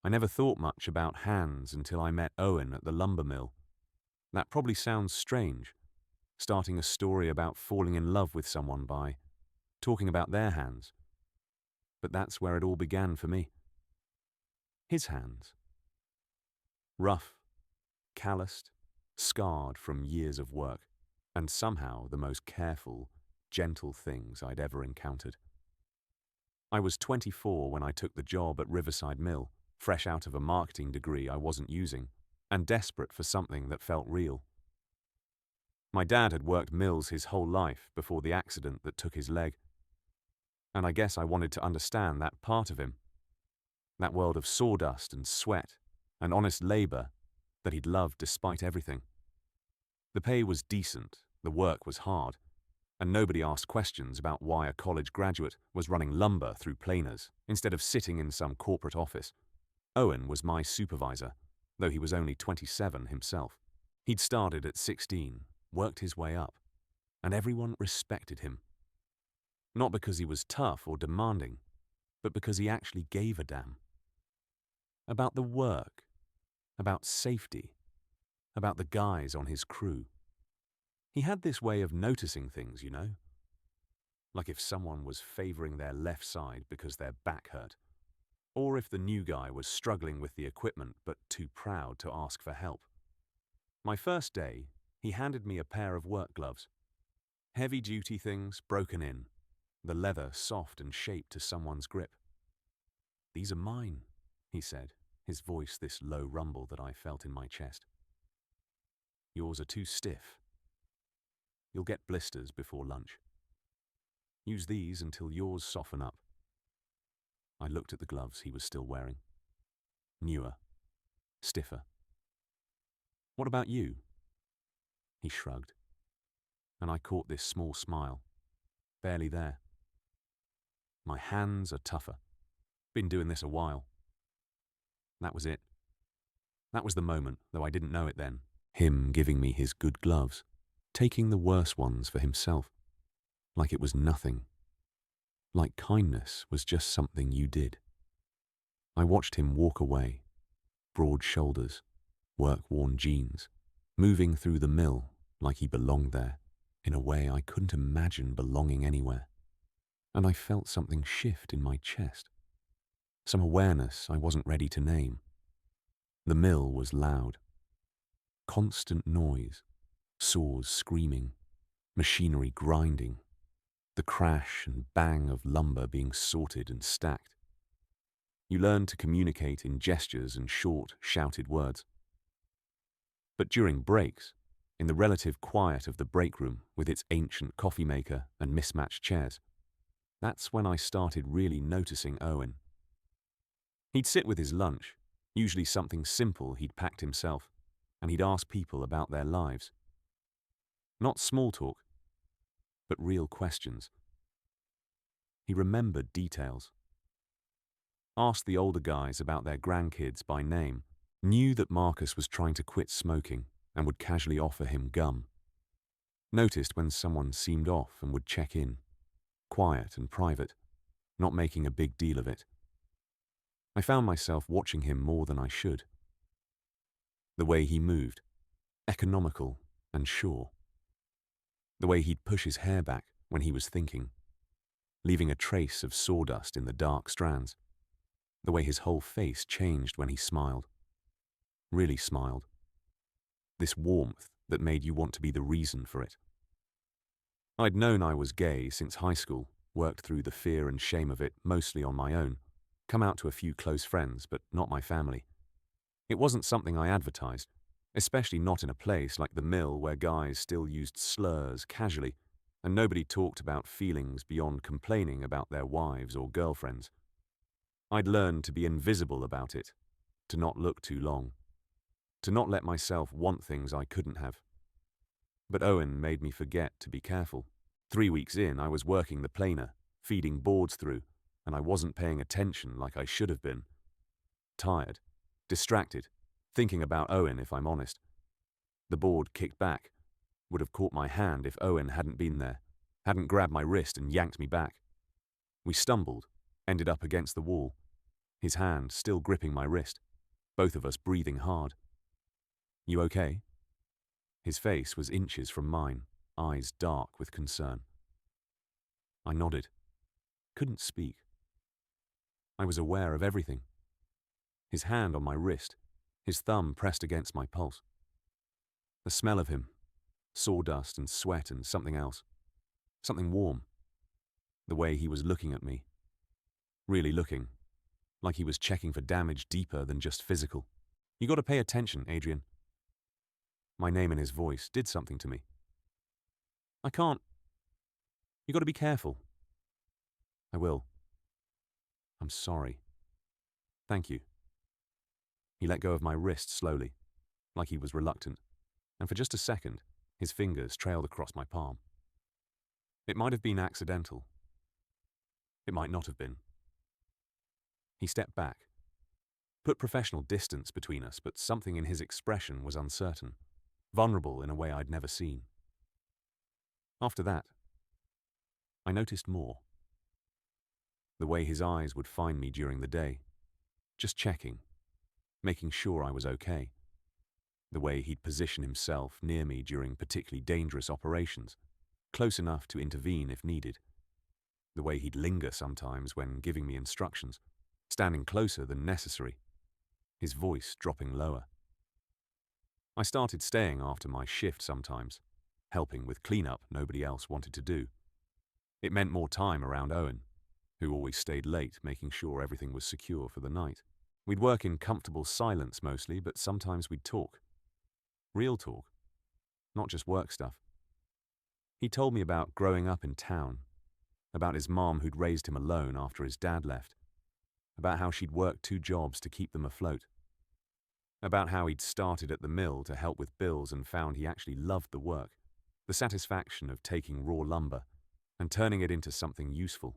I never thought much about hands until I met Owen at the lumber mill. That probably sounds strange, starting a story about falling in love with someone by talking about their hands. But that's where it all began for me. His hands. Rough, calloused, scarred from years of work, and somehow the most careful, gentle things I'd ever encountered. I was 24 when I took the job at Riverside Mill, fresh out of a marketing degree I wasn't using, and desperate for something that felt real. My dad had worked mills his whole life before the accident that took his leg, and I guess I wanted to understand that part of him, that world of sawdust and sweat and honest labor that he'd loved despite everything. The pay was decent, the work was hard, and nobody asked questions about why a college graduate was running lumber through planers instead of sitting in some corporate office. Owen was my supervisor, though he was only 27 himself. He'd started at 16, worked his way up, and everyone respected him. Not because he was tough or demanding, but because he actually gave a damn. About the work, about safety, about the guys on his crew. He had this way of noticing things, you know? Like if someone was favoring their left side because their back hurt, or if the new guy was struggling with the equipment but too proud to ask for help. My first day, he handed me a pair of work gloves. Heavy-duty things broken in, the leather soft and shaped to someone's grip. "These are mine," he said, his voice this low rumble that I felt in my chest. "Yours are too stiff. You'll get blisters before lunch. Use these until yours soften up." I looked at the gloves he was still wearing. Newer, stiffer. "What about you?" He shrugged, and I caught this small smile, barely there. "My hands are tougher. Been doing this a while." That was it. That was the moment, though I didn't know it then. Him giving me his good gloves, taking the worse ones for himself, like it was nothing. Like kindness was just something you did. I watched him walk away, broad shoulders, work-worn jeans, moving through the mill like he belonged there, in a way I couldn't imagine belonging anywhere. And I felt something shift in my chest, some awareness I wasn't ready to name. The mill was loud. Constant noise, saws screaming, machinery grinding, the crash and bang of lumber being sorted and stacked. You learn to communicate in gestures and short, shouted words. But during breaks, in the relative quiet of the break room with its ancient coffee maker and mismatched chairs, that's when I started really noticing Owen. He'd sit with his lunch, usually something simple he'd packed himself, and he'd ask people about their lives. Not small talk, but real questions. He remembered details. Asked the older guys about their grandkids by name, knew that Marcus was trying to quit smoking and would casually offer him gum. Noticed when someone seemed off and would check in, quiet and private, not making a big deal of it. I found myself watching him more than I should. The way he moved, economical and sure. The way he'd push his hair back when he was thinking, leaving a trace of sawdust in the dark strands. The way his whole face changed when he smiled. Really smiled. This warmth that made you want to be the reason for it. I'd known I was gay since high school, worked through the fear and shame of it mostly on my own, come out to a few close friends, but not my family. It wasn't something I advertised, especially not in a place like the mill where guys still used slurs casually, and nobody talked about feelings beyond complaining about their wives or girlfriends. I'd learned to be invisible about it, to not look too long, to not let myself want things I couldn't have. But Owen made me forget to be careful. 3 weeks in, I was working the planer, feeding boards through, and I wasn't paying attention like I should have been. Tired, distracted, thinking about Owen if I'm honest. The board kicked back, would have caught my hand if Owen hadn't been there, hadn't grabbed my wrist and yanked me back. We stumbled, ended up against the wall. his hand still gripping my wrist, both of us breathing hard. "You okay?" His face was inches from mine, eyes dark with concern. I nodded. Couldn't speak. I was aware of everything. His hand on my wrist, his thumb pressed against my pulse. The smell of him, sawdust and sweat and something else. Something warm. The way he was looking at me. Really looking. Like he was checking for damage deeper than just physical. "You gotta pay attention, Adrian." My name and his voice did something to me. "I can't. You gotta be careful." "I will." "I'm sorry." "Thank you." He let go of my wrist slowly, like he was reluctant, and for just a second, his fingers trailed across my palm. It might have been accidental. It might not have been. He stepped back, put professional distance between us, but something in his expression was uncertain, vulnerable in a way I'd never seen. After that, I noticed more. The way his eyes would find me during the day, just checking, making sure I was okay. The way he'd position himself near me during particularly dangerous operations, close enough to intervene if needed. The way he'd linger sometimes when giving me instructions, standing closer than necessary, his voice dropping lower. I started staying after my shift sometimes, helping with cleanup nobody else wanted to do. It meant more time around Owen, who always stayed late making sure everything was secure for the night. We'd work in comfortable silence mostly, but sometimes we'd talk. Real talk, not just work stuff. He told me about growing up in town, about his mom who'd raised him alone after his dad left, about how she'd worked 2 jobs to keep them afloat, about how he'd started at the mill to help with bills and found he actually loved the work, the satisfaction of taking raw lumber and turning it into something useful,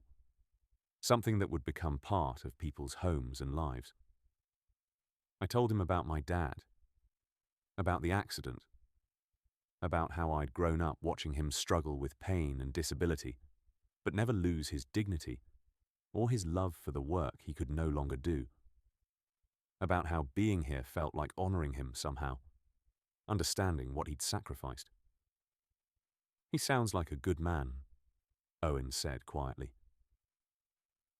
something that would become part of people's homes and lives. I told him about my dad, about the accident, about how I'd grown up watching him struggle with pain and disability, but never lose his dignity or his love for the work he could no longer do. About how being here felt like honoring him somehow, understanding what he'd sacrificed. "He sounds like a good man," Owen said quietly.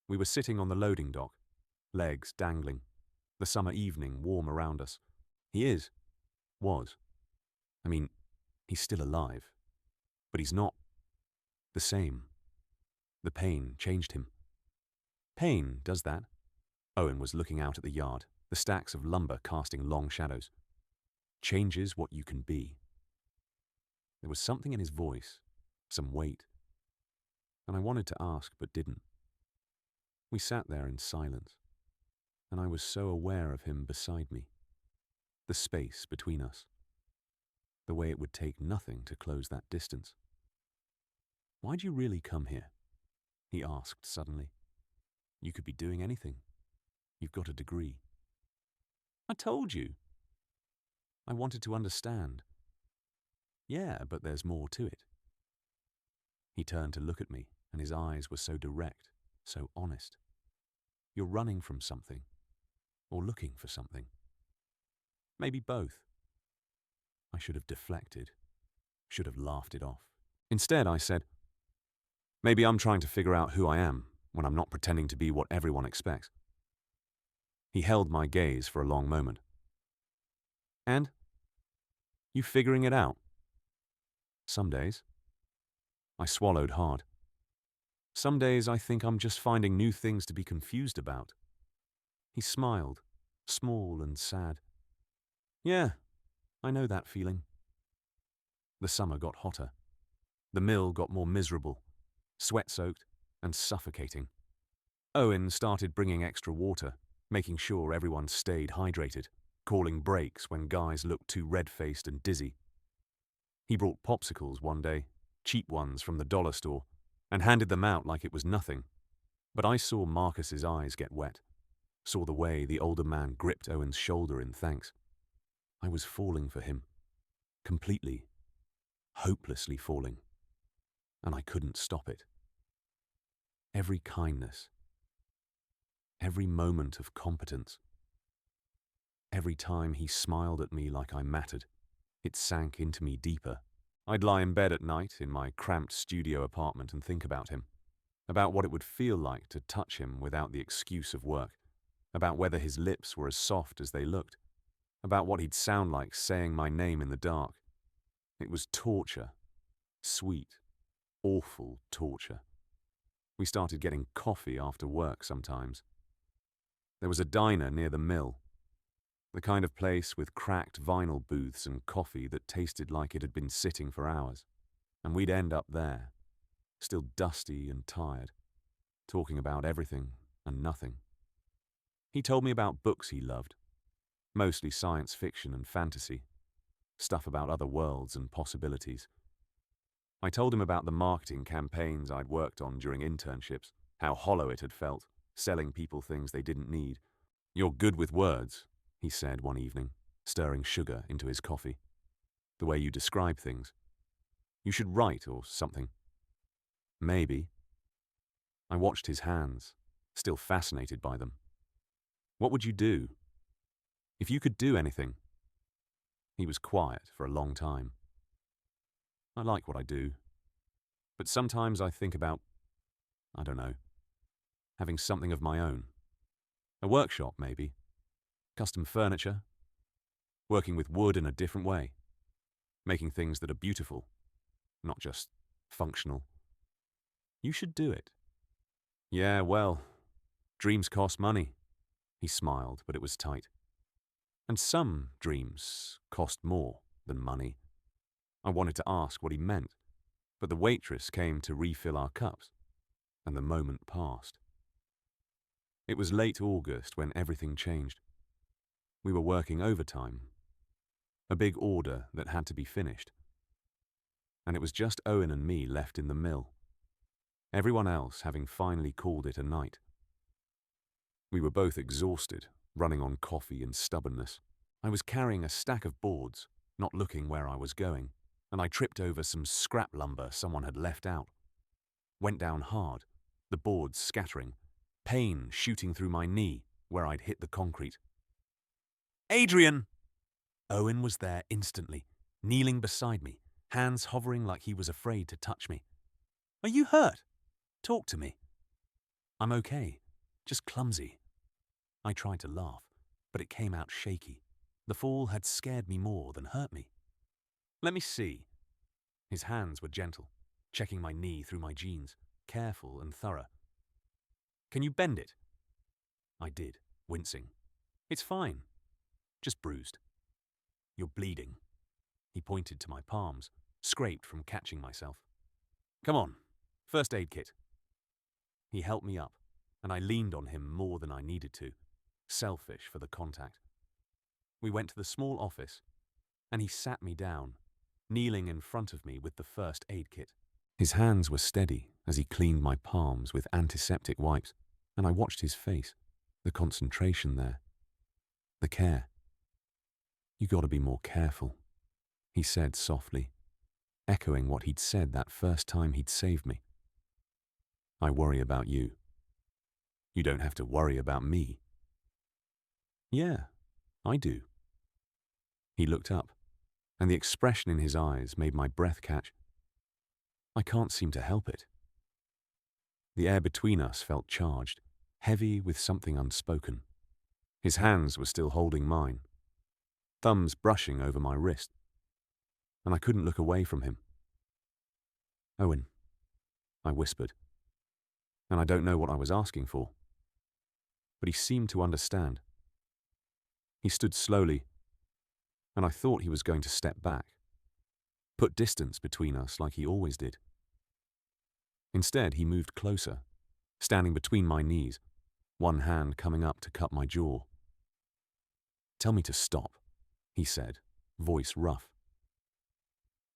We were sitting on the loading dock, legs dangling, the summer evening warm around us. "He was. I mean, he's still alive, but he's not the same. The pain changed him." "Pain does that." Owen was looking out at the yard, the stacks of lumber casting long shadows. "Changes what you can be." There was something in his voice, some weight, and I wanted to ask but didn't. We sat there in silence, and I was so aware of him beside me, the space between us, the way it would take nothing to close that distance. "Why'd you really come here?" he asked suddenly. "You could be doing anything. You've got a degree." "I told you." I wanted to understand. "Yeah, but there's more to it." He turned to look at me, and his eyes were so direct, so honest. "You're running from something, or looking for something. Maybe both." I should have deflected, should have laughed it off. Instead, I said, "Maybe I'm trying to figure out who I am when I'm not pretending to be what everyone expects." He held my gaze for a long moment. "And? You figuring it out?" "Some days." I swallowed hard. "Some days I think I'm just finding new things to be confused about." He smiled, small and sad. "Yeah, I know that feeling." The summer got hotter. The mill got more miserable, sweat-soaked and suffocating. Owen started bringing extra water, making sure everyone stayed hydrated, calling breaks when guys looked too red-faced and dizzy. He brought popsicles one day, cheap ones from the dollar store, and handed them out like it was nothing. But I saw Marcus's eyes get wet, saw the way the older man gripped Owen's shoulder in thanks. I was falling for him, completely, hopelessly falling, and I couldn't stop it. Every kindness, every moment of competence. Every time he smiled at me like I mattered, it sank into me deeper. I'd lie in bed at night in my cramped studio apartment and think about him, about what it would feel like to touch him without the excuse of work, about whether his lips were as soft as they looked, about what he'd sound like saying my name in the dark. It was torture. Sweet, awful torture. We started getting coffee after work sometimes. There was a diner near the mill, the kind of place with cracked vinyl booths and coffee that tasted like it had been sitting for hours. And we'd end up there, still dusty and tired, talking about everything and nothing. He told me about books he loved, mostly science fiction and fantasy, stuff about other worlds and possibilities. I told him about the marketing campaigns I'd worked on during internships, how hollow it had felt, selling people things they didn't need. "You're good with words," he said one evening, stirring sugar into his coffee. "The way you describe things. You should write or something." Maybe. I watched his hands, still fascinated by them. "What would you do? If you could do anything?" He was quiet for a long time. "I like what I do. But sometimes I think about, I don't know, having something of my own. A workshop, maybe. Custom furniture. Working with wood in a different way. Making things that are beautiful, not just functional. You should do it." "Yeah, well, dreams cost money." He smiled, but it was tight. "And some dreams cost more than money." I wanted to ask what he meant, but the waitress came to refill our cups, and the moment passed. It was late August when everything changed. We were working overtime, a big order that had to be finished. And it was just Owen and me left in the mill, everyone else having finally called it a night. We were both exhausted, running on coffee and stubbornness. I was carrying a stack of boards, not looking where I was going, and I tripped over some scrap lumber someone had left out. Went down hard, the boards scattering, pain shooting through my knee where I'd hit the concrete. "Adrian!" Owen was there instantly, kneeling beside me, hands hovering like he was afraid to touch me. "Are you hurt? Talk to me." "I'm okay, just clumsy." I tried to laugh, but it came out shaky. The fall had scared me more than hurt me. "Let me see." His hands were gentle, checking my knee through my jeans, careful and thorough. "Can you bend it?" I did, wincing. "It's fine, just bruised." "You're bleeding." He pointed to my palms, scraped from catching myself. "Come on, first aid kit." He helped me up, and I leaned on him more than I needed to, selfish for the contact. We went to the small office, and he sat me down, kneeling in front of me with the first aid kit. His hands were steady as he cleaned my palms with antiseptic wipes, and I watched his face, the concentration there, the care. "You gotta be more careful," he said softly, echoing what he'd said that first time he'd saved me. "I worry about you. You don't have to worry about me." "Yeah, I do." He looked up, and the expression in his eyes made my breath catch. I can't seem to help it. The air between us felt charged, heavy with something unspoken. His hands were still holding mine, thumbs brushing over my wrist, and I couldn't look away from him. "Owen," I whispered, and I don't know what I was asking for, but he seemed to understand. He stood slowly, and I thought he was going to step back, put distance between us like he always did. Instead, he moved closer, standing between my knees, one hand coming up to cup my jaw. "Tell me to stop," he said, voice rough.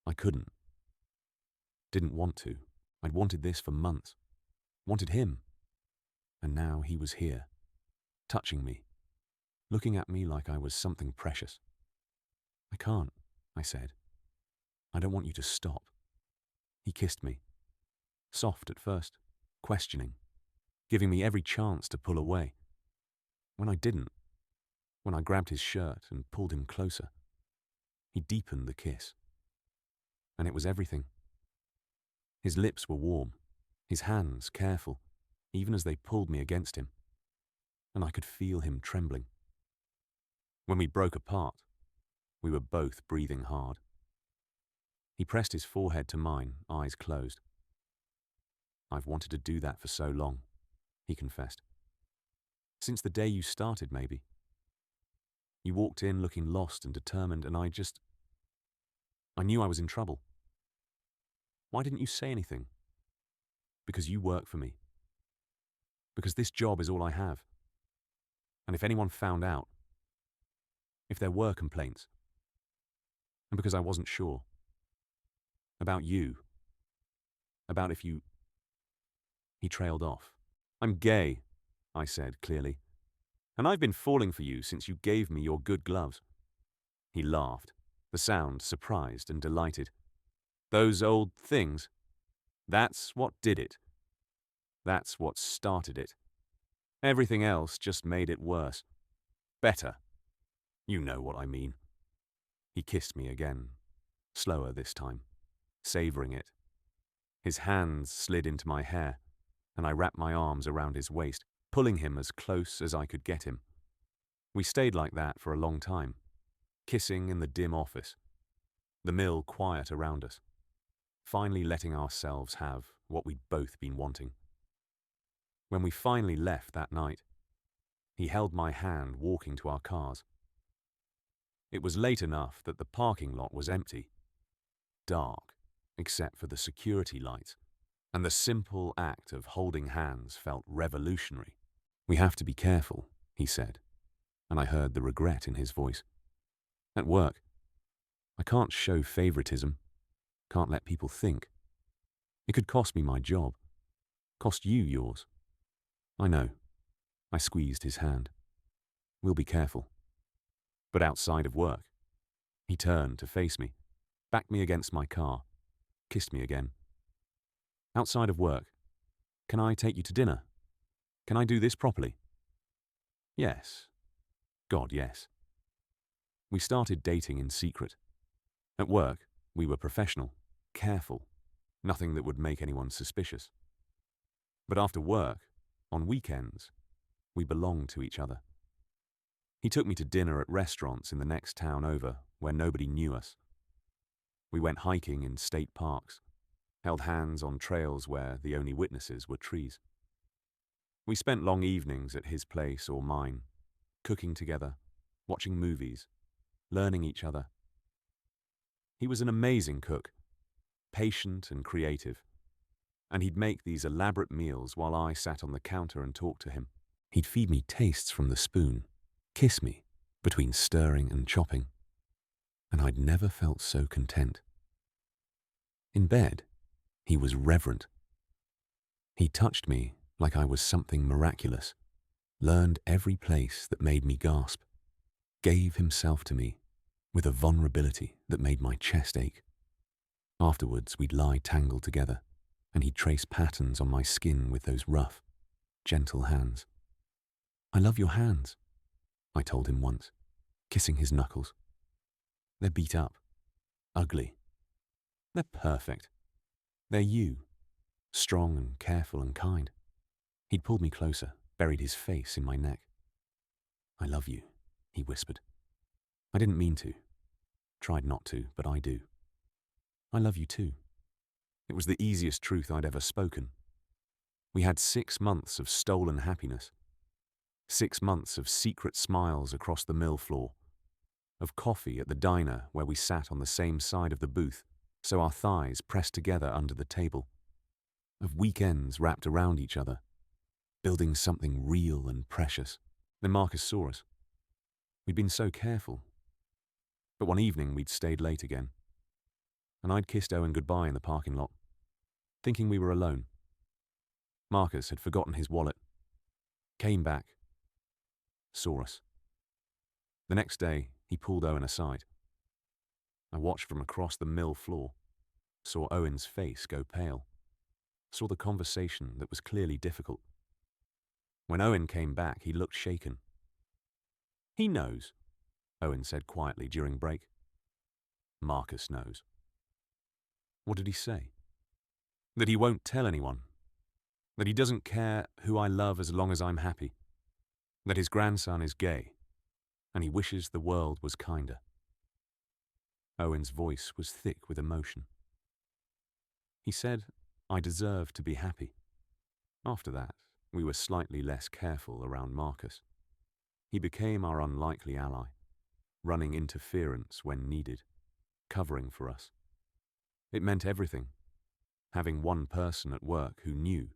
I couldn't. Didn't want to. I'd wanted this for months. Wanted him. And now he was here, touching me, looking at me like I was something precious. "I can't," I said. "I don't want you to stop." He kissed me. Soft at first, questioning, giving me every chance to pull away. When I didn't, when I grabbed his shirt and pulled him closer, he deepened the kiss. And it was everything. His lips were warm, his hands careful, even as they pulled me against him. And I could feel him trembling. When we broke apart, we were both breathing hard. He pressed his forehead to mine, eyes closed. "I've wanted to do that for so long," he confessed. "Since the day you started, maybe. You walked in looking lost and determined, and I knew I was in trouble. Why didn't you say anything? Because you work for me. Because this job is all I have. And if anyone found out, if there were complaints, and because I wasn't sure. About you. About if you..." He trailed off. "I'm gay," I said clearly. "And I've been falling for you since you gave me your good gloves." He laughed, the sound surprised and delighted. "Those old things. That's what did it. That's what started it. Everything else just made it worse. Better. You know what I mean." He kissed me again, slower this time, savoring it. His hands slid into my hair, and I wrapped my arms around his waist, pulling him as close as I could get him. We stayed like that for a long time, kissing in the dim office, the mill quiet around us, finally letting ourselves have what we'd both been wanting. When we finally left that night, he held my hand walking to our cars. It was late enough that the parking lot was empty, dark, except for the security lights, and the simple act of holding hands felt revolutionary. "We have to be careful," he said, and I heard the regret in his voice. "At work, I can't show favoritism, can't let people think. It could cost me my job, cost you yours." "I know." I squeezed his hand. "We'll be careful." But outside of work, he turned to face me, backed me against my car, kissed me again. "Outside of work, can I take you to dinner? Can I do this properly?" Yes. God, yes. We started dating in secret. At work, we were professional, careful, nothing that would make anyone suspicious. But after work, on weekends, we belonged to each other. He took me to dinner at restaurants in the next town over where nobody knew us. We went hiking in state parks, held hands on trails where the only witnesses were trees. We spent long evenings at his place or mine, cooking together, watching movies, learning each other. He was an amazing cook, patient and creative, and he'd make these elaborate meals while I sat on the counter and talked to him. He'd feed me tastes from the spoon, kiss me between stirring and chopping, and I'd never felt so content. In bed, he was reverent. He touched me like I was something miraculous, learned every place that made me gasp, gave himself to me with a vulnerability that made my chest ache. Afterwards, we'd lie tangled together, and he'd trace patterns on my skin with those rough, gentle hands. "I love your hands," I told him once, kissing his knuckles. "They're beat up, ugly. They're perfect. They're you, strong and careful and kind." He'd pulled me closer, buried his face in my neck. "I love you," he whispered. "I didn't mean to. Tried not to, but I do. I love you too." It was the easiest truth I'd ever spoken. We had 6 months of stolen happiness. 6 months of secret smiles across the mill floor, of coffee at the diner where we sat on the same side of the booth, so our thighs pressed together under the table, of weekends wrapped around each other, building something real and precious. Then Marcus saw us. We'd been so careful. But one evening we'd stayed late again, and I'd kissed Owen goodbye in the parking lot, thinking we were alone. Marcus had forgotten his wallet, came back, saw us. The next day, he pulled Owen aside. I watched from across the mill floor, saw Owen's face go pale, saw the conversation that was clearly difficult. When Owen came back, he looked shaken, He knows, Owen said quietly during break. Marcus knows. What did he say? That he won't tell anyone. That he doesn't care who I love as long as I'm happy. That his grandson is gay, and he wishes the world was kinder. Owen's voice was thick with emotion. He said, I deserve to be happy. After that, we were slightly less careful around Marcus. He became our unlikely ally, running interference when needed, covering for us. It meant everything, having one person at work who knew,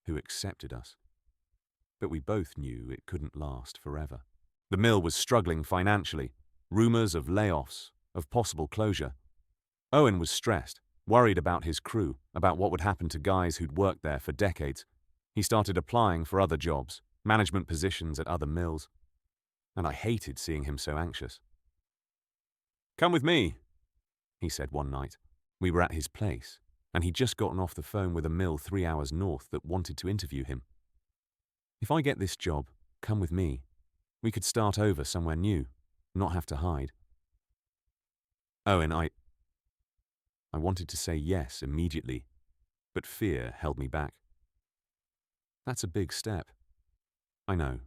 who accepted us. But we both knew it couldn't last forever. The mill was struggling financially, rumors of layoffs, of possible closure. Owen was stressed, worried about his crew, about what would happen to guys who'd worked there for decades. He started applying for other jobs, management positions at other mills, and I hated seeing him so anxious. Come with me, he said one night. We were at his place, and he'd just gotten off the phone with a mill 3 hours north that wanted to interview him. If I get this job, come with me. We could start over somewhere new, not have to hide. Owen, I wanted to say yes immediately, but fear held me back. That's a big step. I know,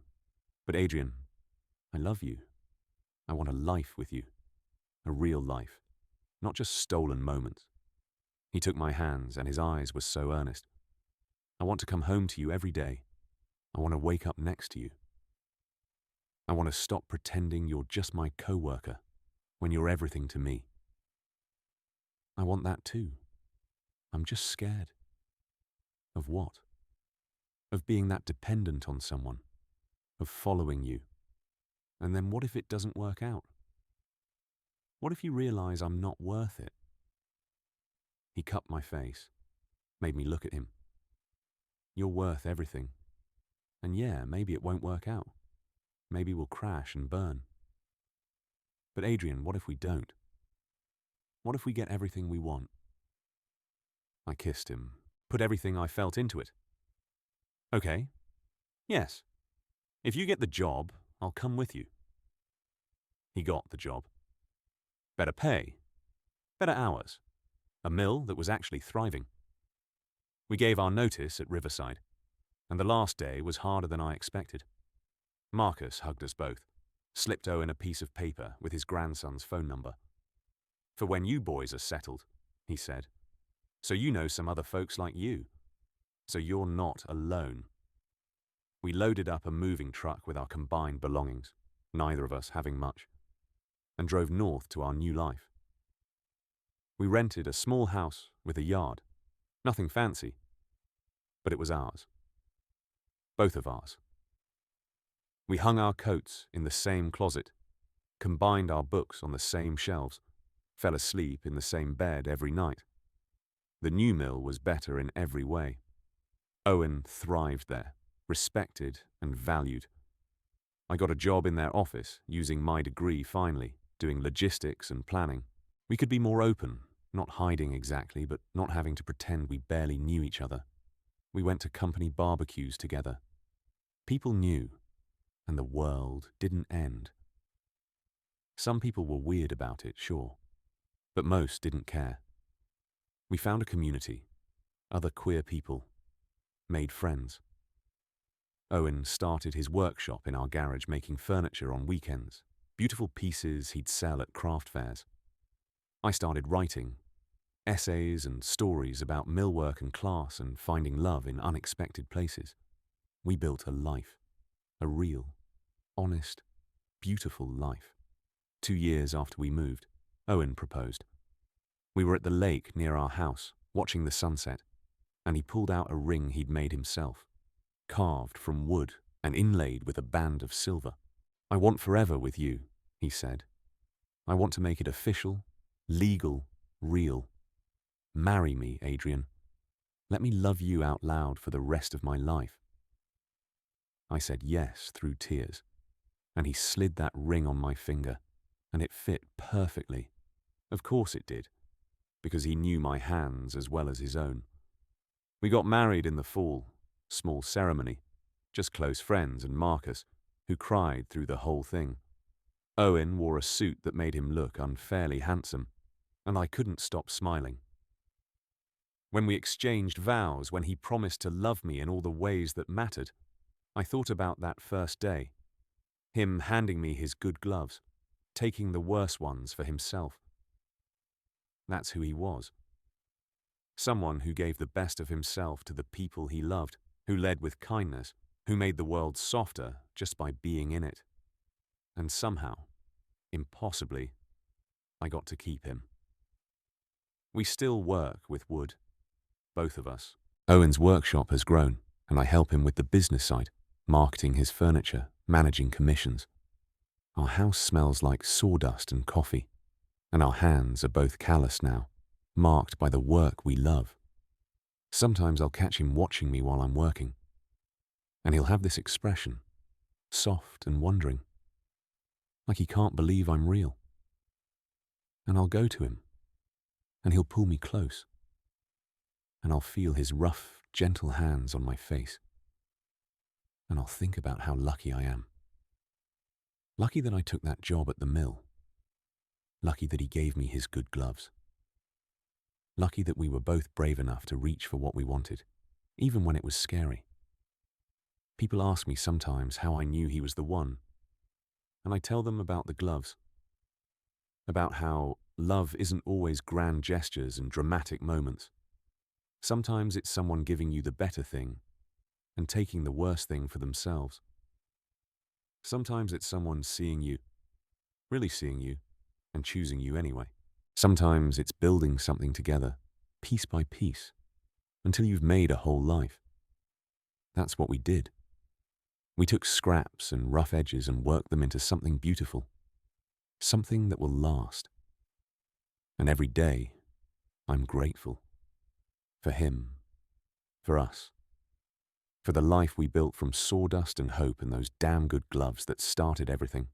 but Adrian, I love you. I want a life with you, a real life, not just stolen moments. He took my hands and his eyes were so earnest. I want to come home to you every day. I want to wake up next to you. I want to stop pretending you're just my co-worker when you're everything to me. I want that too. I'm just scared. Of what? Of being that dependent on someone, of following you. And then what if it doesn't work out? What if you realize I'm not worth it? He cupped my face, made me look at him. You're worth everything. And yeah, maybe it won't work out. Maybe we'll crash and burn. But Adrian, what if we don't? What if we get everything we want? I kissed him, put everything I felt into it. Okay. Yes. If you get the job, I'll come with you. He got the job. Better pay. Better hours. A mill that was actually thriving. We gave our notice at Riverside, and the last day was harder than I expected. Marcus hugged us both, slipped Owen a piece of paper with his grandson's phone number. For when you boys are settled, he said. So you know some other folks like you. So you're not alone. We loaded up a moving truck with our combined belongings, neither of us having much, and drove north to our new life. We rented a small house with a yard, nothing fancy, but it was ours. Both of ours. We hung our coats in the same closet, combined our books on the same shelves, fell asleep in the same bed every night. The new mill was better in every way. Owen thrived there, respected and valued. I got a job in their office, using my degree finally, doing logistics and planning. We could be more open, not hiding exactly, but not having to pretend we barely knew each other. We went to company barbecues together. People knew, and the world didn't end. Some people were weird about it, sure, but most didn't care. We found a community, other queer people, made friends. Owen started his workshop in our garage making furniture on weekends, beautiful pieces he'd sell at craft fairs. I started writing, essays and stories about millwork and class and finding love in unexpected places. We built a life, a real, honest, beautiful life. 2 years after we moved, Owen proposed. We were at the lake near our house, watching the sunset, and he pulled out a ring he'd made himself, carved from wood and inlaid with a band of silver. I want forever with you, he said. I want to make it official, legal, real. Marry me, Adrian. Let me love you out loud for the rest of my life. I said yes through tears, and he slid that ring on my finger, and it fit perfectly. Of course it did, because he knew my hands as well as his own. We got married in the fall, small ceremony, just close friends and Marcus, who cried through the whole thing. Owen wore a suit that made him look unfairly handsome, and I couldn't stop smiling. When we exchanged vows, when he promised to love me in all the ways that mattered, I thought about that first day, him handing me his good gloves, taking the worse ones for himself. That's who he was. Someone who gave the best of himself to the people he loved, who led with kindness, who made the world softer just by being in it. And somehow, impossibly, I got to keep him. We still work with wood, both of us. Owen's workshop has grown, and I help him with the business side, marketing his furniture, managing commissions. Our house smells like sawdust and coffee, and our hands are both callous now, marked by the work we love. Sometimes I'll catch him watching me while I'm working, and he'll have this expression, soft and wondering, like he can't believe I'm real. And I'll go to him, and he'll pull me close, and I'll feel his rough, gentle hands on my face, and I'll think about how lucky I am. Lucky that I took that job at the mill. Lucky that he gave me his good gloves. Lucky that we were both brave enough to reach for what we wanted, even when it was scary. People ask me sometimes how I knew he was the one, and I tell them about the gloves. About how love isn't always grand gestures and dramatic moments. Sometimes it's someone giving you the better thing and taking the worse thing for themselves. Sometimes it's someone seeing you, really seeing you, and choosing you anyway. Sometimes it's building something together, piece by piece, until you've made a whole life. That's what we did. We took scraps and rough edges and worked them into something beautiful, something that will last. And every day, I'm grateful. For him, for us, for the life we built from sawdust and hope and those damn good gloves that started everything.